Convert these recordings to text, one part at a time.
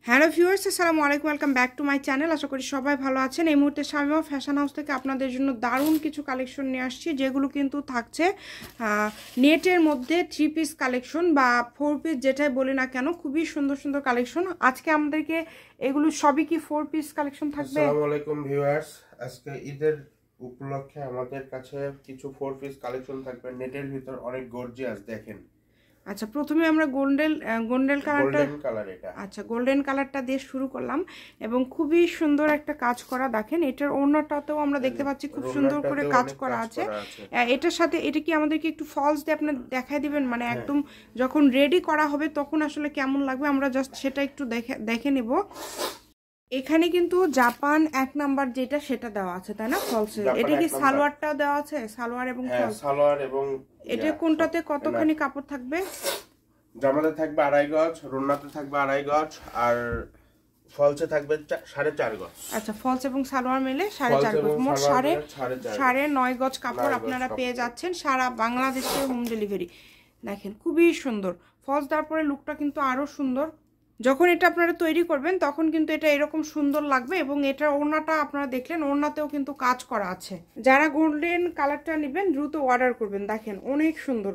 Hello viewers, আসসালামু আলাইকুম, welcome back to my channel. আশা করি সবাই ভালো আছেন। এই মুহূর্তে শামিমা ফ্যাশন হাউস থেকে আপনাদের জন্য দারুণ কিছু কালেকশন নিয়ে আসছি, যেগুলো কিন্তু থাকছে নেটের মধ্যে 3 পিস কালেকশন বা 4 পিস, যেটাই বলি না কেন, খুবই সুন্দর সুন্দর কালেকশন। আজকে আমাদেরকে এগুলো সবই কি 4 পিস কালেকশন থাকবে। আসসালামু আলাইকুম ভিউয়ার্স, আজকে ঈদের উপলক্ষে আমাদের কাছে কিছু 4 পিস কালেকশন থাকবে নেটের ভিতর, অনেক গর্জিয়াস। দেখেন, আচ্ছা, প্রথমে আমরা গোল্ডেন কালারটা, এটা আচ্ছা গোল্ডেন কালারটা দিয়ে শুরু করলাম এবং খুবই সুন্দর একটা কাজ করা। দেখেন, এটার ওড়নাটাতেও আমরা দেখতে পাচ্ছি খুব সুন্দর করে কাজ করা আছে। এটার সাথে এটা কি আমাদেরকে একটু ফলস দিয়ে আপনি দেখাই দিবেন, মানে একদম যখন রেডি করা হবে তখন আসলে কেমন লাগবে, আমরা জাস্ট সেটা একটু দেখে নেব। এখানে কিন্তু জাপান 1 নাম্বার যেটা সেটা দেওয়া আছে, তাই না? ফলসে এটা কি সালোয়ারটাও দেওয়া আছে? সালোয়ার এবং ফলস, সালোয়ার এবং এটা কোনটাতে কতখানি কাপড় থাকবে? জামাতে থাকবে 2.5 গজ, রুন্নাতে থাকবে 2.5 গজ, আর ফলসে থাকবে 4.5 গজ। আচ্ছা, ফলস এবং সালোয়ার মিলে 4.5 গজ, মোট 9.5 গজ কাপড় আপনারা পেয়ে যাচ্ছেন সারা বাংলাদেশে হোম ডেলিভারি। দেখেন, খুবই সুন্দর ফলস দেওয়ার পরে লুকটা কিন্তু আরো সুন্দর। যখন এটা আপনারা তৈরি করবেন তখন কিন্তু এটা এরকম সুন্দর লাগবে। এবং এটার ওড়নাটা আপনারা দেখলেন, ওড়নাতেও কিন্তু কাজ করা আছে। যারা গোল্ডেন কালারটা নেবেন দ্রুত অর্ডার করবেন। দেখেন, অনেক সুন্দর,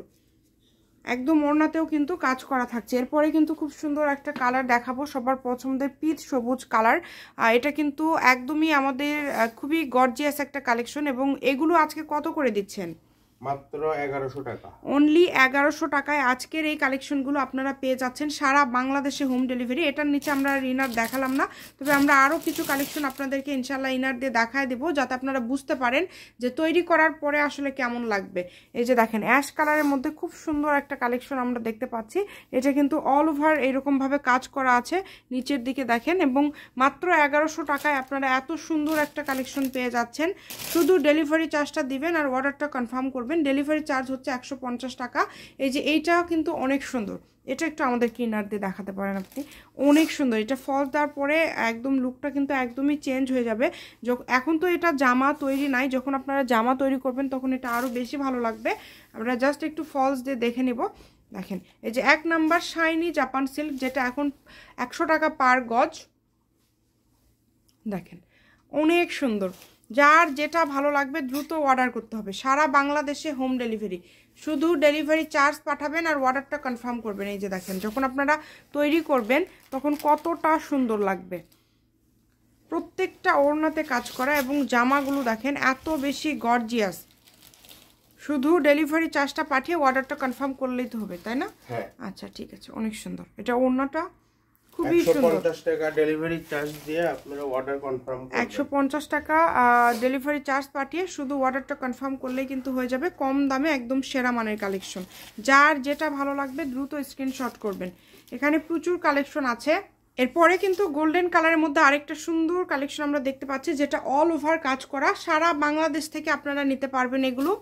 একদম ওড়নাতেও কিন্তু কাজ করা থাকছে। এরপরে কিন্তু খুব সুন্দর একটা কালার দেখাবো, সবার পছন্দের পিচ সবুজ কালার। এটা কিন্তু একদমই আমাদের খুবই গর্জিয়াস একটা কালেকশন। এবং এগুলো আজকে কত করে দিচ্ছেন? মাত্র 1100 টাকা, অনলি 1100 টাকায় আজকের এই কালেকশনগুলো আপনারা পেয়ে যাচ্ছেন সারা বাংলাদেশে হোম ডেলিভারি। এটার নিচে আমরা ইনার দেখালাম না, তবে আমরা আরও কিছু কালেকশন আপনাদেরকে ইনশাল্লাহ ইনার দিয়ে দেখায় দেবো, যাতে আপনারা বুঝতে পারেন যে তৈরি করার পরে আসলে কেমন লাগবে। এই যে দেখেন, অ্যাশ কালারের মধ্যে খুব সুন্দর একটা কালেকশন আমরা দেখতে পাচ্ছি। এটা কিন্তু অল ওভার এরকমভাবে কাজ করা আছে নিচের দিকে দেখেন। এবং মাত্র 1100 টাকায় আপনারা এত সুন্দর একটা কালেকশন পেয়ে যাচ্ছেন। শুধু ডেলিভারি চার্জটা দিবেন আর অর্ডারটা কনফার্ম করবেন। ডেলিভারি চার্জ হচ্ছে 150 টাকা। এই যে এইটাও কিন্তু অনেক সুন্দর, এটা একটু আমাদের কিনার দিয়ে দেখাতে পারেন আপনি। অনেক সুন্দর, এটা ফলস দেওয়ার পরে একদম লুকটা কিন্তু একদমই চেঞ্জ হয়ে যাবে। এখন তো এটা জামা তৈরি নাই, যখন আপনারা জামা তৈরি করবেন তখন এটা আরও বেশি ভালো লাগবে। আমরা জাস্ট একটু ফলস দিয়ে দেখে নেব। দেখেন, এই যে 1 নাম্বার শাইনি জাপান সিল্ক, যেটা এখন 100 টাকা পার গজ। দেখেন, অনেক সুন্দর। যার যেটা ভালো লাগবে দ্রুত অর্ডার করতে হবে, সারা বাংলাদেশে হোম ডেলিভারি। শুধু ডেলিভারি চার্জ পাঠাবেন আর অর্ডারটা কনফার্ম করবেন। এই যে দেখেন, যখন আপনারা তৈরি করবেন তখন কতটা সুন্দর লাগবে। প্রত্যেকটা ওড়নাতে কাজ করা এবং জামাগুলো দেখেন এত বেশি গর্জিয়াস। শুধু ডেলিভারি চার্জটা পাঠিয়ে অর্ডারটা কনফার্ম করলেই তো হবে, তাই না? আচ্ছা, ঠিক আছে, অনেক সুন্দর। এটা ওড়নাটা খুবই সুন্দর। 150 টাকা ডেলিভারি চার্জ দিয়ে আপনারা অর্ডার কনফার্ম করবেন। 150 টাকা ডেলিভারি চার্জ পাঠিয়ে শুধু অর্ডারটা কনফার্ম করলেই কিন্তু হয়ে যাবে। কম দামে একদম সেরা মানের কালেকশন। যার যেটা ভালো লাগবে দ্রুত স্ক্রিনশট করবেন। এখানে প্রচুর কালেকশন আছে। এরপরে কিন্তু গোল্ডেন কালারের মধ্যে আরেকটা সুন্দর কালেকশন আমরা দেখতে পাচ্ছি, যেটা অল ওভার কাজ করা। সারা বাংলাদেশ থেকে আপনারা নিতে পারবেন এগুলো,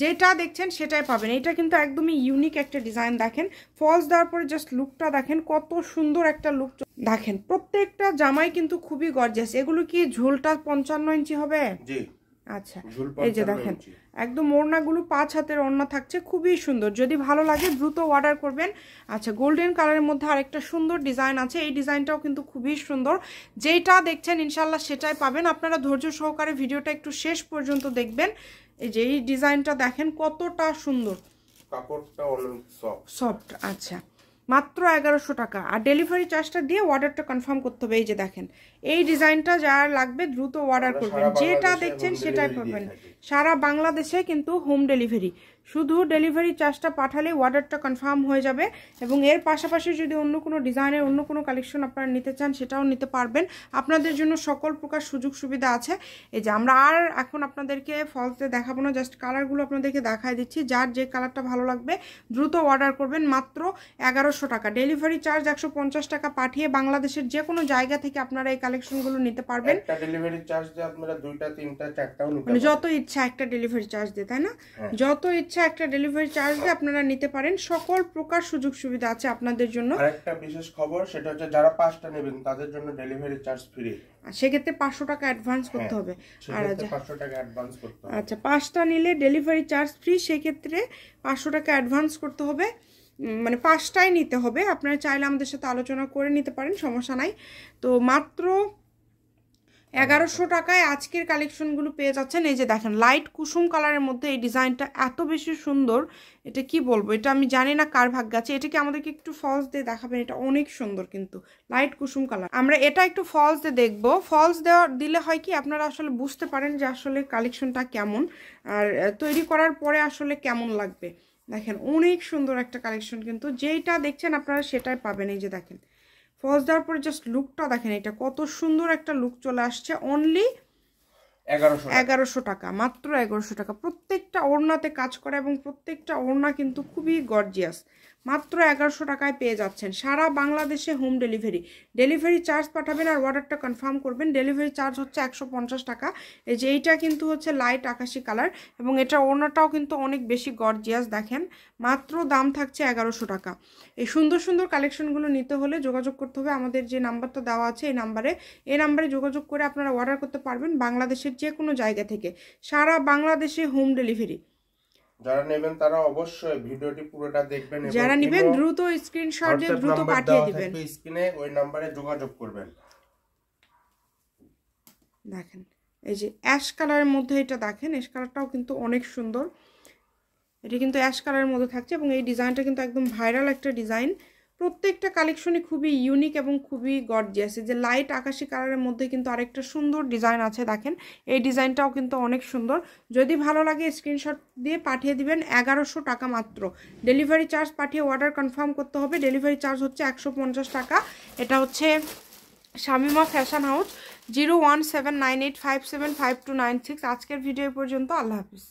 যেটা দেখছেন সেটাই পাবেন। এটা কিন্তু একদমই ইউনিক একটা ডিজাইন। দেখেন, ফলস দেওয়ার পরে জাস্ট লুকটা দেখেন, কত সুন্দর একটা লুক। দেখেন, প্রত্যেকটা জামাই কিন্তু খুবই গর্জিয়াস। এগুলো কি ঝুলটা 55 ইঞ্চি হবে? জি, আচ্ছা, এই যে দেখেন, একদম ওড়নাগুলো 5 হাতের ওড়না থাকছে, খুবই সুন্দর। যদি ভালো লাগে দ্রুত অর্ডার করবেন। আচ্ছা, গোল্ডেন কালারের মধ্যে আরেকটা সুন্দর ডিজাইন আছে। এই ডিজাইনটাও কিন্তু খুবই সুন্দর। যেটা দেখছেন ইনশাল্লাহ সেটাই পাবেন। আপনারা ধৈর্য সহকারে ভিডিওটা একটু শেষ পর্যন্ত দেখবেন। এই যে এই ডিজাইনটা দেখেন কতটা সুন্দর, কাপড়টা অনেক সফট। আচ্ছা, মাত্র 1100 টাকা আর ডেলিভারি চার্জটা দিয়ে অর্ডারটা কনফার্ম করতে হবে। এই যে দেখেন, এই ডিজাইনটা যার লাগবে দ্রুত অর্ডার করবেন। যেটা দেখছেন সেটাই পাবেন। সারা বাংলাদেশে কিন্তু হোম ডেলিভারি। শুধু ডেলিভারি চার্জটা পাঠালে অর্ডারটা কনফার্ম হয়ে যাবে। এবং এর পাশাপাশি যদি অন্য কোনো ডিজাইনের অন্য কোনো কালেকশন আপনারা নিতে চান সেটাও নিতে পারবেন। আপনাদের জন্য সকল প্রকার সুযোগ সুবিধা আছে। এই যে আমরা আর এখন আপনাদেরকে ফলসে দেখাবো না, জাস্ট কালারগুলো আপনাদেরকে দেখাই দিচ্ছি। যার যে কালারটা ভালো লাগবে দ্রুত অর্ডার করবেন। মাত্র 1100 টাকা ডেলিভারি চার্জ, 150 টাকা পাঠিয়ে বাংলাদেশের যে কোনো জায়গা থেকে আপনারা এই কালেকশনগুলো নিতে পারবেন। একটা ডেলিভারি চার্জ দিয়ে আপনারা 2টা 3টা 4টাও নিতে পারবেন, যত ইচ্ছা একটা ডেলিভারি চার্জ দিয়ে, তাই না? যত ইচ্ছা একটা ডেলিভারি চার্জ দিয়ে আপনারা নিতে পারেন। সকল প্রকার সুযোগ সুবিধা আছে আপনাদের জন্য। আরেকটা বিশেষ খবর, সেটা হচ্ছে যারা 5টা নেবেন তাদের জন্য ডেলিভারি চার্জ ফ্রি। সেক্ষেত্রে 500 টাকা অ্যাডভান্স করতে হবে। আর 500 টাকা অ্যাডভান্স করতে হবে। আচ্ছা, 5টা নিলে ডেলিভারি চার্জ ফ্রি, সেক্ষেত্রে 500 টাকা অ্যাডভান্স করতে হবে। মানে 5টাই নিতে হবে। আপনারা চাইলে আমাদের সাথে আলোচনা করে নিতে পারেন, সমস্যা নাই। তো মাত্র 1100 টাকায় আজকের কালেকশনগুলো পেয়ে যাচ্ছেন। এই যে দেখেন লাইট কুসুম কালারের মধ্যে এই ডিজাইনটা এত বেশি সুন্দর, এটা কি বলবো, এটা আমি জানি না কার ভাগ্য আছে। এটাকে আমাদেরকে একটু ফলস দিয়ে দেখাবেন, এটা অনেক সুন্দর কিন্তু লাইট কুসুম কালার। আমরা এটা একটু ফলস দিয়ে দেখবো। ফলস দিলে হয় কি আপনারা আসলে বুঝতে পারেন যে আসলে কালেকশনটা কেমন, আর তৈরি করার পরে আসলে কেমন লাগবে। দেখেন অনেক সুন্দর একটা কালেকশন, কিন্তু যেইটা দেখছেন আপনারা সেটাই পাবেন। এই যে দেখেন ফলস দেওয়ার পরে জাস্ট লুকটা দেখেন, এটা কত সুন্দর একটা লুক চলে আসছে। অনলি 1100 টাকা, মাত্র 1100 টাকা। প্রত্যেকটা ওড়নাতে কাজ করা এবং প্রত্যেকটা ওড়না কিন্তু খুবই গর্জিয়াস। মাত্র 1100 টাকায় পেয়ে যাচ্ছেন। সারা বাংলাদেশে হোম ডেলিভারি চার্জ পাঠাবেন আর অর্ডারটা কনফার্ম করবেন। ডেলিভারি চার্জ হচ্ছে 150 টাকা। এই যে এইটা কিন্তু হচ্ছে লাইট আকাশি কালার এবং এটা ওড়নাটাও কিন্তু অনেক বেশি গর্জিয়াস। দেখেন মাত্র দাম থাকছে 1100 টাকা। এই সুন্দর সুন্দর কালেকশনগুলো নিতে হলে যোগাযোগ করতে হবে আমাদের যে নাম্বারটা দেওয়া আছে এই নাম্বারে যোগাযোগ করে আপনারা অর্ডার করতে পারবেন বাংলাদেশের যে কোনো জায়গা থেকে, সারা বাংলাদেশে হোম ডেলিভারি। যারা নেবেন তারা অবশ্যই ভিডিওটি পুরোটা দেখবেন, যারা নেবেন দ্রুত স্ক্রিনশট দিয়ে দ্রুত পাঠিয়ে দিবেন। স্ক্রিনে ওই নম্বরে যোগাযোগ করবেন। দেখেন এই যে অ্যাশ কালারের মধ্যে এটা দেখেন, অ্যাশ কালারটাও কিন্তু অনেক সুন্দর। এটা কিন্তু অ্যাশ কালারের মধ্যে থাকছে এবং এই ডিজাইনটা কিন্তু একদম ভাইরাল একটা ডিজাইন। প্রত্যেকটা কালেকশনই খুবই ইউনিক এবং খুবই গর্জিয়াস। যে লাইট আকাশি কালারের মধ্যে কিন্তু আরেকটা সুন্দর ডিজাইন আছে দেখেন, এই ডিজাইনটাও কিন্তু অনেক সুন্দর। যদি ভালো লাগে স্ক্রিনশট দিয়ে পাঠিয়ে দিবেন। 1100 টাকা মাত্র। ডেলিভারি চার্জ পাঠিয়ে অর্ডার কনফার্ম করতে হবে। ডেলিভারি চার্জ হচ্ছে 150 টাকা। এটা হচ্ছে শামিমা ফ্যাশন হাউস, 01798575296। আজকের ভিডিও পর্যন্ত, আল্লাহ হাফিজ।